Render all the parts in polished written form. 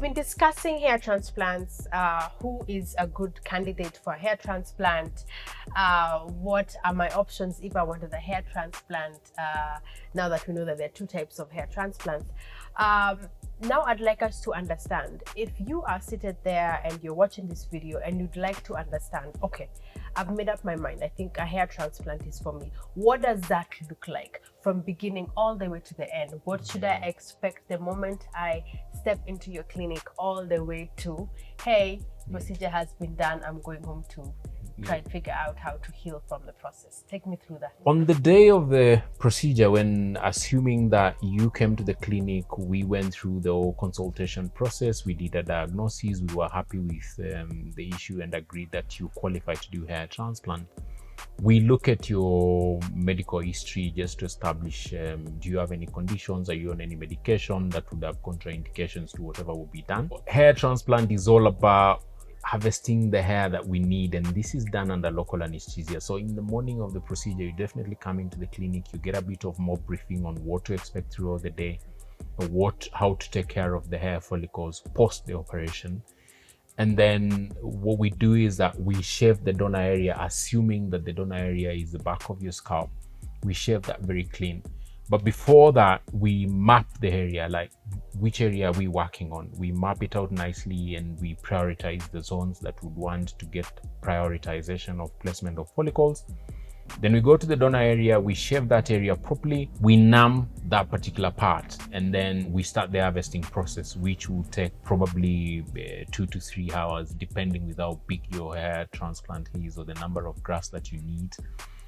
been discussing hair transplants, who is a good candidate for hair transplant, what are my options if I wanted a hair transplant, now that we know that there are two types of hair transplants. Now I'd like us to understand, if you are seated there and you're watching this video and you'd like to understand, okay, I've made up my mind, I think a hair transplant is for me. What does that look like from beginning all the way to the end? What should I expect the moment I step into your clinic all the way to, hey, procedure has been done, I'm going home to try and figure out how to heal from the process? Take me through that. On the day of the procedure, when assuming that you came to the clinic, we went through the whole consultation process, we did a diagnosis, we were happy with the issue and agreed that you qualify to do hair transplant. We look at your medical history just to establish, do you have any conditions? Are you on any medication that would have contraindications to whatever will be done? Hair transplant is all about harvesting the hair that we need, and this is done under local anesthesia. So in the morning of the procedure, you definitely come into the clinic, you get a bit of more briefing on what to expect throughout the day, how to take care of the hair follicles post the operation. And then what we do is that we shave the donor area, assuming that the donor area is the back of your scalp. We shave that very clean. But before that, we map the area, like which area are we working on. We map it out nicely and we prioritize the zones that would want to get prioritization of placement of follicles. Then we go to the donor area, we shave that area properly, we numb that particular part, and then we start the harvesting process, which will take probably 2 to 3 hours, depending with how big your hair transplant is or the number of grafts that you need.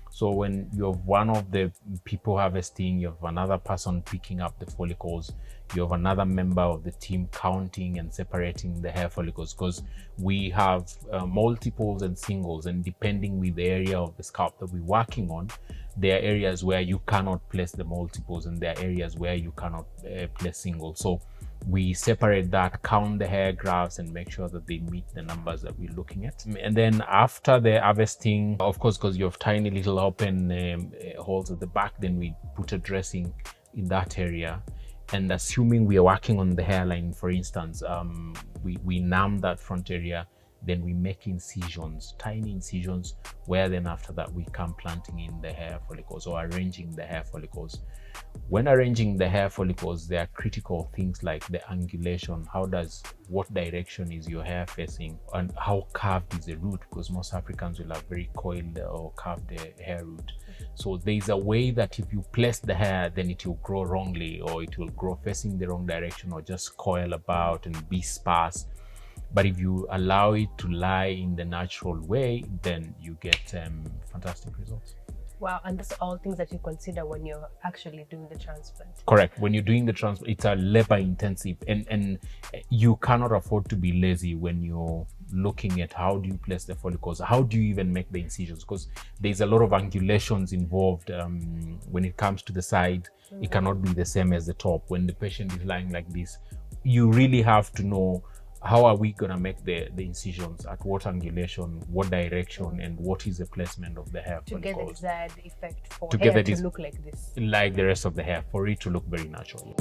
So when you have one of the people harvesting, you have another person picking up the follicles, you have another member of the team counting and separating the hair follicles, because we have multiples and singles, and depending with the area of the scalp that we're working on, there are areas where you cannot place the multiples and there are areas where you cannot place singles. So we separate that, count the hair grafts and make sure that they meet the numbers that we're looking at. And then after the harvesting, of course, because you have tiny little open holes at the back, then we put a dressing in that area. And assuming we are working on the hairline, for instance, we numb that front area, then we make incisions, tiny incisions, where then after that we come planting in the hair follicles or arranging the hair follicles. When arranging the hair follicles, there are critical things like the angulation. What direction is your hair facing, and how curved is the root, because most Africans will have very coiled or curved hair root. So there's a way that if you place the hair, then it will grow wrongly, or it will grow facing the wrong direction, or just coil about and be sparse. But if you allow it to lie in the natural way, then you get fantastic results. Wow, and that's all things that you consider when you're actually doing the transplant. Correct. When you're doing the transplant, it's a labor intensive, and you cannot afford to be lazy when you're looking at how do you place the follicles, how do you even make the incisions, because there's a lot of angulations involved. When it comes to the side, it cannot be the same as the top. When the patient is lying like this, you really have to know, how are we going to make the incisions, at what angulation, what direction, and what is the placement of the hair to get the desired effect for to hair get to look like this, like the rest of the hair, for it to look very natural.